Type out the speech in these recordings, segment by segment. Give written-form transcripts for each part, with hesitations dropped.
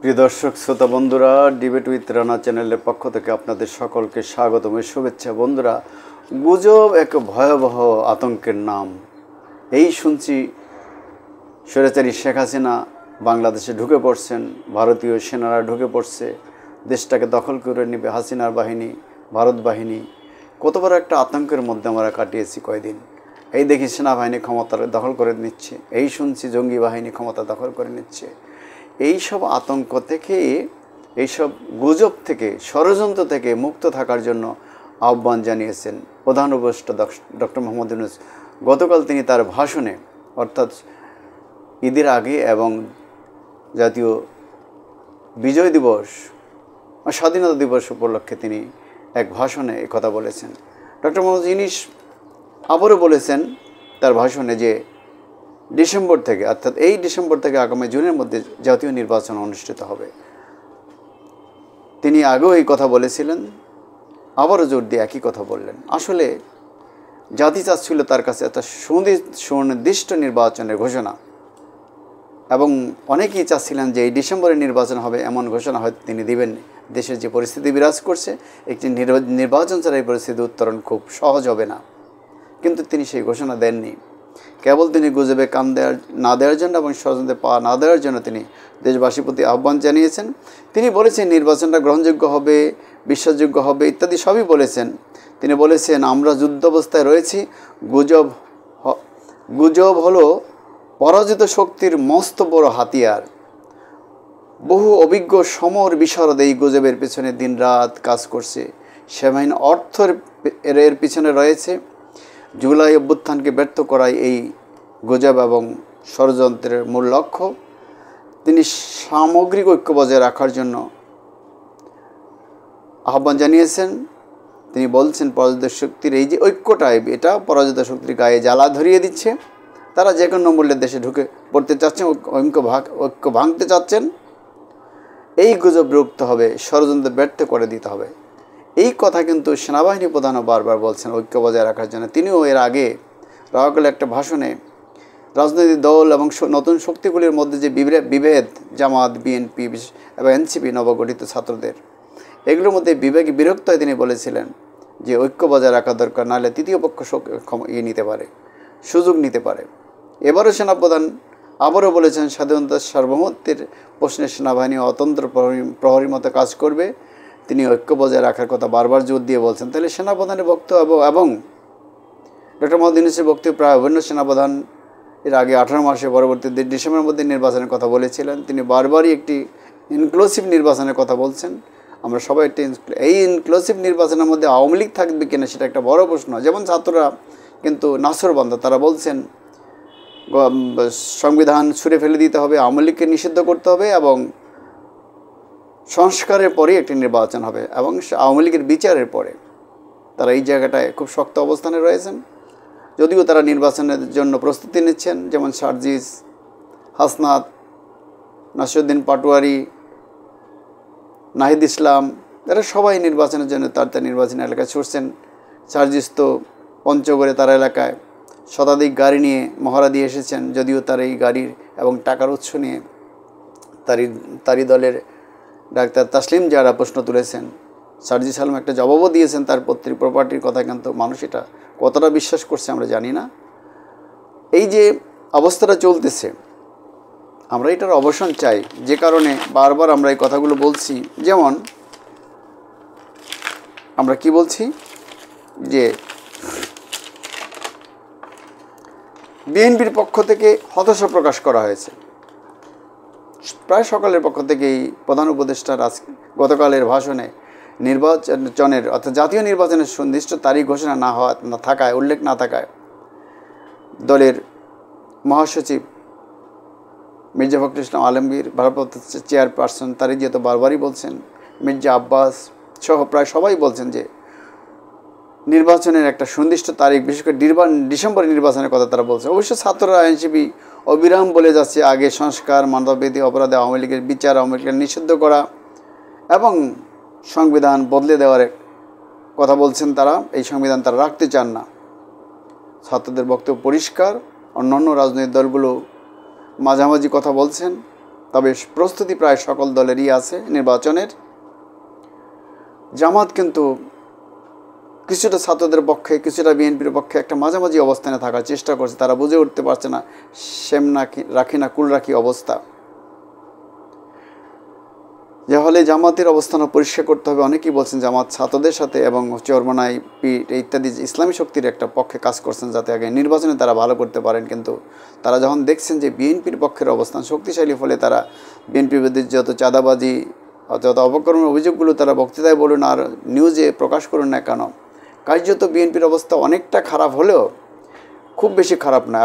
প্রিয় দর্শক শ্রোতা বন্ধুরা, ডিবেট উইথ রানা চ্যানেলের পক্ষ থেকে আপনাদের সকলকে স্বাগতম ও শুভেচ্ছা। বন্ধুরা, গুজব এক ভয়াবহ আতঙ্কের নাম। এই শুনছি স্বৈরাচারী শেখ হাসিনা বাংলাদেশে ঢুকে পড়ছেন, ভারতীয় সেনারা ঢুকে পড়ছে, দেশটাকে দখল করে নেবে হাসিনার বাহিনী, ভারত বাহিনী। কত বড় একটা আতঙ্কের মধ্যে আমরা কাটিয়েছি কয়দিন। এই দেখি সেনাবাহিনী ক্ষমতা দখল করে নিচ্ছে, এই শুনছি জঙ্গি বাহিনী ক্ষমতা দখল করে নিচ্ছে। এইসব আতঙ্ক থেকে, এইসব গুজব থেকে, ষড়যন্ত্র থেকে মুক্ত থাকার জন্য আহ্বান জানিয়েছেন প্রধান উপদেষ্টা ডক্টর মোহাম্মদ ইউনূস। গতকাল তিনি তার ভাষণে, অর্থাৎ ঈদের আগে এবং জাতীয় বিজয় দিবস বা স্বাধীনতা দিবস উপলক্ষে তিনি এক ভাষণে কথা বলেছেন। ডক্টর মোহাম্মদ ইউনূস আবারও বলেছেন তার ভাষণে যে ডিসেম্বর থেকে, অর্থাৎ এই ডিসেম্বর থেকে আগামী জুনের মধ্যে জাতীয় নির্বাচন অনুষ্ঠিত হবে। তিনি আগেও এই কথা বলেছিলেন, আবারও জোর দিয়ে একই কথা বললেন। আসলে জাতি চাচ্ছিল তার কাছে একটা সুনির্দিষ্ট নির্বাচনের ঘোষণা, এবং অনেকেই চাচ্ছিলেন যে এই ডিসেম্বরে নির্বাচন হবে এমন ঘোষণা হয়তো তিনি দিবেন। দেশের যে পরিস্থিতি বিরাজ করছে, একটি নির্বাচন ছাড়া এই পরিস্থিতি উত্তরণ খুব সহজ হবে না, কিন্তু তিনি সেই ঘোষণা দেননি। কেবল তিনি গুজবে কান না দেওয়ার জন্য এবং ষড়যন্ত্রে পা না দেওয়ার জন্য তিনি দেশবাসীর প্রতি আহ্বান জানিয়েছেন। তিনি বলেছেন নির্বাচনটা গ্রহণযোগ্য হবে, বিশ্বাসযোগ্য হবে ইত্যাদি সবই বলেছেন। তিনি বলেছেন আমরা যুদ্ধাবস্থায় রয়েছি। গুজব হলো পরাজিত শক্তির মস্ত বড় হাতিয়ার। বহু অভিজ্ঞ সমর বিশারদ এই গুজবের পিছনে দিনরাত কাজ করছে। সেবাহীন অর্থের এর পিছনে রয়েছে। জুলাই অভ্যুত্থানকে ব্যর্থ করাই এই গুজব এবং ষড়যন্ত্রের মূল লক্ষ্য। তিনি সামগ্রিক ঐক্য বজায় রাখার জন্য আহ্বান জানিয়েছেন। তিনি বলছেন পরাজিত শক্তির এই যে ঐক্যটাই, এটা পরাজিত শক্তির গায়ে জ্বালা ধরিয়ে দিচ্ছে। তারা যে কোনো মূল্যে দেশে ঢুকে পড়তে চাচ্ছেন, ঐক্য ভাঙতে চাচ্ছেন। এই গুজব রুখতে হবে, ষড়যন্ত্র ব্যর্থ করে দিতে হবে। এই কথা কিন্তু সেনাবাহিনী প্রধানও বারবার বলছেন ঐক্য বজায় রাখার জন্য। তিনিও এর আগে রাওয়াকালে একটা ভাষণে রাজনৈতিক দল এবং নতুন শক্তিগুলির মধ্যে যে বিভেদ, জামাত, বিএনপি এবং এনসিপি নবগঠিত ছাত্রদের, এগুলোর মধ্যে বিবেকে বিরক্ত হয়ে তিনি বলেছিলেন যে ঐক্য বজায় রাখা দরকার, নাহলে তৃতীয় পক্ষ নিতে পারে, সুযোগ নিতে পারে। এবারও সেনাপ্রধান আবারও বলেছেন স্বাধীনতার সার্বভৌমত্বের প্রশ্নে সেনাবাহিনী অতন্ত্র প্রহরীর মতো কাজ করবে। তিনি ঐক্য বজায় রাখার কথা বারবার জোর দিয়ে বলছেন। তাহলে সেনাপ্রধানের বক্তব্য এবং ডক্টর মোহাম্মদ ইউনূসের বক্তব্য প্রায় অভিন্ন। সেনাপ্রধান এর আগে 18 মাসে পরবর্তী ডিসেম্বরের মধ্যে নির্বাচনের কথা বলেছিলেন। তিনি বারবারই একটি ইনক্লুসিভ নির্বাচনের কথা বলছেন। আমরা সবাই এই ইনক্লুসিভ নির্বাচনের মধ্যে আওয়ামী লীগ থাকবে কিনা সেটা একটা বড় প্রশ্ন। যেমন ছাত্ররা কিন্তু নাসরবান্ধা, তারা বলছেন সংবিধান ছুঁড়ে ফেলে দিতে হবে, আওয়ামী লীগকে নিষিদ্ধ করতে হবে এবং সংস্কারের পরেই একটি নির্বাচন হবে এবং আওয়ামী লীগের বিচারের পরে। তারা এই জায়গাটায় খুব শক্ত অবস্থানে রয়েছেন। যদিও তারা নির্বাচনের জন্য প্রস্তুতি নিচ্ছেন, যেমন সার্জিস, হাসনাত, নাসিরউদ্দিন পাটোয়ারি, নাহিদ ইসলাম, এরা সবাই নির্বাচনের জন্য তার নির্বাচনী এলাকায় ছুটছেন। সার্জিস তো পঞ্চগড়ে তার এলাকায় শতাধিক গাড়ি নিয়ে মহড়া দিয়ে এসেছেন, যদিও তার এই গাড়ির এবং টাকার উৎস নিয়ে তারই দলের ডাক্তার তাসলিম যারা প্রশ্ন তুলেছেন, সার্জিস আলম একটা জবাবও দিয়েছেন তার প্রপার্টির কথা, কিন্তু মানুষ এটা কতটা বিশ্বাস করছে আমরা জানি না। এই যে অবস্থাটা চলতেছে, আমরা এটার অবসান চাই, যে কারণে বারবার আমরা এই কথাগুলো বলছি। যেমন আমরা কি বলছি যে বিএনপির পক্ষ থেকে হতাশা প্রকাশ করা হয়েছে। প্রায় সকলের পক্ষ থেকেই প্রধান উপদেষ্টার গতকালের ভাষণে নির্বাচনের, অর্থাৎ জাতীয় নির্বাচনের সুনির্দিষ্ট তারিখ ঘোষণা উল্লেখ না থাকায় দলের মহাসচিব মির্জা ফখরুল ইসলাম আলমগীর, ভারপ্রাপ্ত চেয়ারপারসন তারিজিয়া তো বারবারই বলছেন, মির্জা আব্বাস সহ প্রায় সবাই বলছেন যে নির্বাচনের একটা সুনির্দিষ্ট তারিখ, বিশেষ করে ডিসেম্বরে নির্বাচনের কথা তারা বলছে। অবশ্য ছাত্ররা, এনসিপি অবিরাম বলে যাচ্ছে আগে সংস্কার, মানবতাবিরোধী অপরাধে আওয়ামী লীগের বিচার, আওয়ামী লীগের নিষিদ্ধ করা এবং সংবিধান বদলে দেওয়ার কথা বলছেন তারা। এই সংবিধান তারা রাখতে চান না। ছাত্রদের বক্তব্য পরিষ্কার। অন্যান্য রাজনৈতিক দলগুলো মাঝামাঝি কথা বলছেন। তবে প্রস্তুতি প্রায় সকল দলেরই আছে নির্বাচনের। জামাত কিন্তু কিছুটা ছাত্রদের পক্ষে, কিছুটা বিএনপির পক্ষে একটা মাঝামাঝি অবস্থানে থাকার চেষ্টা করছে। তারা বুঝে উঠতে পারছে না সেম না রাখি না কুল রাখি অবস্থা। যা হলে জামাতের অবস্থানও পরিষ্কার করতে হবে। অনেকেই বলছেন জামাত ছাত্রদের সাথে এবং চরমনাই ইত্যাদি ইসলামী শক্তির একটা পক্ষে কাজ করছেন, যাতে আগে নির্বাচনে তারা ভালো করতে পারেন। কিন্তু তারা যখন দেখছেন যে বিএনপির পক্ষের অবস্থান শক্তিশালী, ফলে তারা বিএনপি বিরোধী যত চাঁদাবাজি, যত অপকর্মের অভিযোগগুলো তারা বক্তৃতায় বলুন আর নিউজে প্রকাশ করুন না কেন, কার্যত বিএনপির অবস্থা অনেকটা খারাপ হলেও খুব বেশি খারাপ না।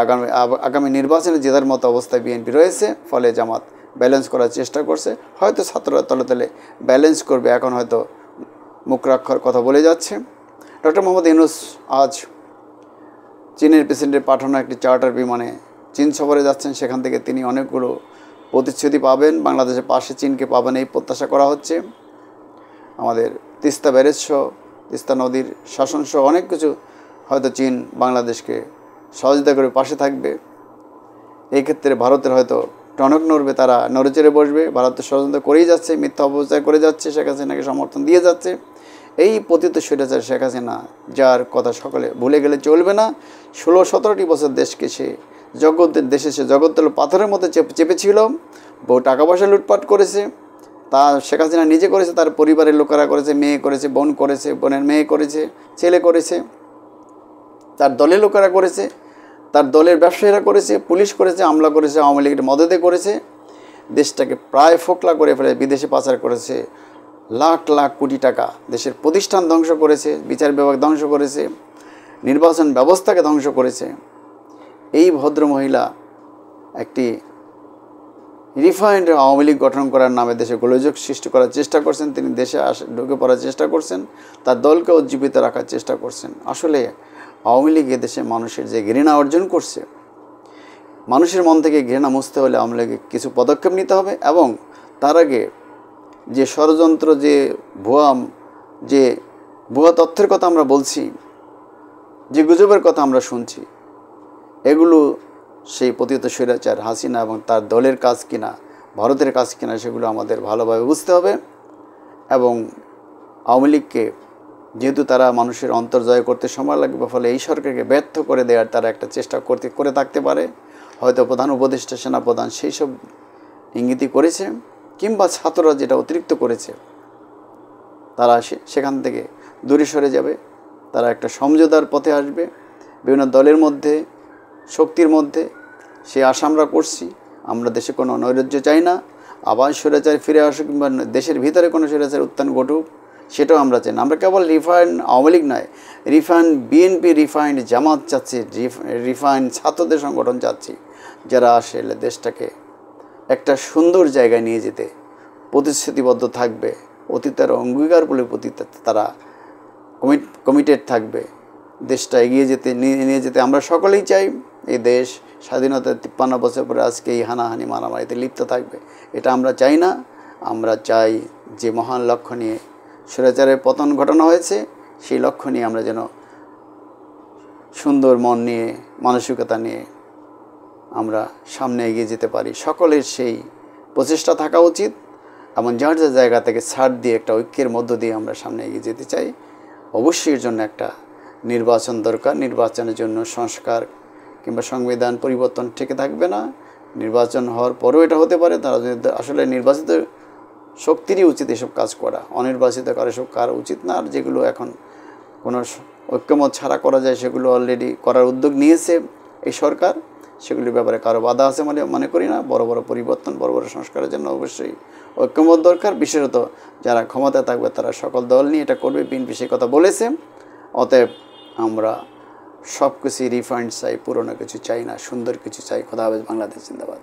আগামী নির্বাচনে জেতার মতো অবস্থায় বিএনপি রয়েছে। ফলে জামাত ব্যালেন্স করার চেষ্টা করছে। হয়তো ছাত্ররা তলে তলে ব্যালেন্স করবে, এখন হয়তো মুখ রাখার কথা বলে যাচ্ছে। ডক্টর মোহাম্মদ ইউনূস আজ চীনের প্রেসিডেন্টের পাঠানো একটি চার্টার বিমানে চীন সফরে যাচ্ছেন। সেখান থেকে তিনি অনেকগুলো প্রতিশ্রুতি পাবেন, বাংলাদেশের পাশে চীনকে পাবেন এই প্রত্যাশা করা হচ্ছে। আমাদের তিস্তা ব্যারেজ সহ, তিস্তা নদীর শাসন সহ অনেক কিছু হয়তো চীন বাংলাদেশকে সহযোগিতা করে পাশে থাকবে। এই ক্ষেত্রে ভারতের হয়তো টনক নড়বে, তারা নড়েচড়ে বসবে। ভারতের ষড়যন্ত্র করেই যাচ্ছে, মিথ্যা অপপ্রচার করে যাচ্ছে, শেখ হাসিনাকে সমর্থন দিয়ে যাচ্ছে। এই পতিত স্বৈরাচার শেখ হাসিনা, যার কথা সকলে ভুলে গেলে চলবে না। 16-17টি বছর দেশকে সে জগদ্দল পাথরের মধ্যে চেপেছিল। বহু টাকা পয়সা লুটপাট করেছে, তা শেখ হাসিনা নিজে করেছে, তার পরিবারের লোকেরা করেছে, মেয়ে করেছে, বোন করেছে, বোনের মেয়ে করেছে, ছেলে করেছে, তার দলের লোকেরা করেছে, তার দলের ব্যবসায়ীরা করেছে, পুলিশ করেছে, আমলা করেছে, আওয়ামী লীগের মদদে করেছে। দেশটাকে প্রায় ফোকলা করে ফেলে বিদেশে পাচার করেছে। লাখ লাখ কোটি টাকা দেশের প্রতিষ্ঠান ধ্বংস করেছে, বিচার বিভাগ ধ্বংস করেছে, নির্বাচন ব্যবস্থাকে ধ্বংস করেছে। এই ভদ্র মহিলা একটি রিফাইন্ড আওয়ামী লীগ গঠন করার নামে দেশে গোলযোগ সৃষ্টি করার চেষ্টা করছেন। তিনি দেশে ঢুকে পড়ার চেষ্টা করছেন, তার দলকে উজ্জীবিত রাখার চেষ্টা করছেন। আসলে আওয়ামী লীগ দেশে মানুষের যে ঘৃণা অর্জন করছে, মানুষের মন থেকে ঘৃণা মুছতে হলে আওয়ামী লীগকে কিছু পদক্ষেপ নিতে হবে। এবং তার আগে যে ষড়যন্ত্র, যে ভুয়া তথ্যের কথা আমরা বলছি, যে গুজবের কথা আমরা শুনছি, এগুলো সেই পতিত স্বৈরাচার হাসিনা এবং তার দলের কাজ কিনা, ভারতের কাজ কিনা, সেগুলো আমাদের ভালোভাবে বুঝতে হবে। এবং আওয়ামী লীগকে যেহেতু তারা মানুষের অন্তর্জয় করতে সময় লাগবে, ফলে এই সরকারকে ব্যর্থ করে দেওয়ার তারা একটা চেষ্টা করে থাকতে পারে। হয়তো প্রধান উপদেষ্টা, সেনাপ্রধান সেই সব ইঙ্গিতই করেছে, কিংবা ছাত্ররা যেটা অতিরিক্ত করেছে, তারা সেখান থেকে দূরে সরে যাবে। তারা একটা সমঝোতার পথে আসবে বিভিন্ন দলের মধ্যে, শক্তির মধ্যে। সে আশা আমরা করছি। আমরা দেশে কোনো নৈরাজ্য চাই না, আবার স্বৈরাচার ফিরে আসুক, কিংবা দেশের ভিতরে কোনো স্বৈরাচার উত্থান ঘটুক, সেটাও আমরা চাই না। আমরা কেবল রিফাইন্ড আওয়ামী লীগ নয়, রিফাইন্ড বিএনপি, রিফাইন্ড জামাত চাচ্ছি, রিফাইন্ড ছাত্রদের সংগঠন চাচ্ছি, যারা আসলে দেশটাকে একটা সুন্দর জায়গায় নিয়ে যেতে প্রতিশ্রুতিবদ্ধ থাকবে, অতীতের অঙ্গীকার বলে তারা কমিটেড থাকবে। দেশটা এগিয়ে নিয়ে যেতে আমরা সকলেই চাই। এই দেশ স্বাধীনতার 53 বছর পরে আজকে এই হানাহানি মারামারিতে লিপ্ত থাকবে, এটা আমরা চাই না। আমরা চাই যে মহান লক্ষ্য নিয়ে স্বৈরাচারের পতন ঘটানো হয়েছে, সেই লক্ষ্য নিয়ে আমরা যেন সুন্দর মন নিয়ে, মানসিকতা নিয়ে আমরা সামনে এগিয়ে যেতে পারি। সকলের সেই প্রচেষ্টা থাকা উচিত। এবং যার যার জায়গা থেকে ছাড় দিয়ে একটা ঐক্যের মধ্য দিয়ে আমরা সামনে এগিয়ে যেতে চাই। অবশ্যই এর জন্য একটা নির্বাচন দরকার। নির্বাচনের জন্য সংস্কার কিংবা সংবিধান পরিবর্তন ঠেকে থাকবে না। নির্বাচন হওয়ার পরেও এটা হতে পারে। তারা যদি আসলে নির্বাচিত শক্তিরই উচিত এসব কাজ করা, অনির্বাচিত কারো এসব করা উচিত না। আর যেগুলো এখন কোনো ঐক্যমত ছাড়া করা যায়, সেগুলো অলরেডি করার উদ্যোগ নিয়েছে এই সরকার। সেগুলির ব্যাপারে কারো বাধা আছে মনে করি না। বড় বড় পরিবর্তন, বড় বড় সংস্কারের জন্য অবশ্যই ঐক্যমত দরকার। বিশেষত যারা ক্ষমতায় থাকবে তারা সকল দল নিয়ে এটা করবে। বিএনপি সেই কথা বলেছে। অতএব আমরা সব কিছুই রিফাইন্ড চাই, পুরনো কিছু চাই না, সুন্দর কিছু চাই। খোদা হাফেজ। বাংলাদেশ জিন্দাবাদ।